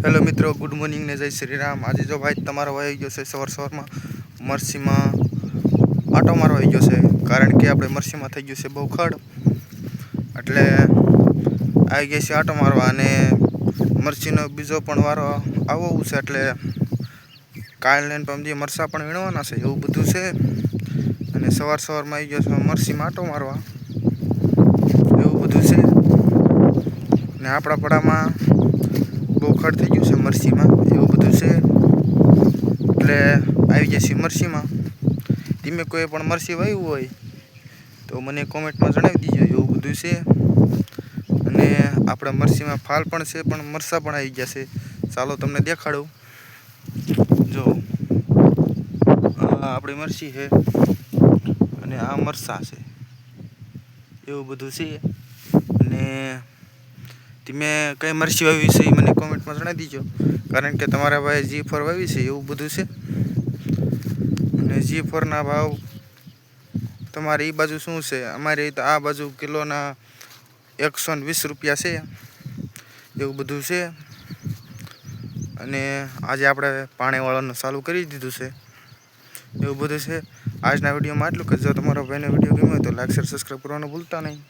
Hello मित्रों, good morning ने जय श्री राम। आज जो भाई तमारो आई गयो छे सवार सवार में मरसी में आटो मारवा आई गयो छे, कारण के आपणे मरसी में थई गयो छे बहु खड़, એટલે आई गई छे आटो मारवा। અને મરસીનો બીજો પણ વારો આવો છે, એટલે કાલ ને પમદી મરસા પણ વીણવાના છે એવું બધું છે। અને સવાર સવારમાં આવી ગયો છે મરસીમાં આટો મારવા એવું બધું છે। ને આપણા પડામાં બોખડ થઈ ગયું છે મરસીમાં એવું બધું છે, એટલે આવી જશે મરસીમાં। તમે કોઈ પણ મરસી વાવ્યું હોય તો મને કોમેન્ટમાં જણાવી દીજો એવું બધું છે। અને આપણે મરસીમાં ફાલ પણ છે, પણ મરસા પણ આવી ગયા છે। ચાલો તમને દેખાડું। જો આપણી મરસી છે અને આ મરસા છે એવું બધું છે। અને તમે કઈ મરસી વાવી છે મને કોમેન્ટમાં જણાવી દીજો, કારણ કે તમારા ભાઈ G4 વાવી છે એવું બધું છે। અને G4 ના ભાવ તમારી એ બાજુ શું છે? અમારે તો આ બાજુ કિલોના 120 રૂપિયા છે એવું બધું છે। અને આજે આપણે પાણીવાળાનું ચાલુ કરી દીધું છે એવું બધું છે। આજના વિડીયોમાં આટલું કે જો તમારો ભાઈનો વિડીયો ગમ્યો તો લાઈક શેર સબસ્ક્રાઈબ કરવાનું ભૂલતા નહીં।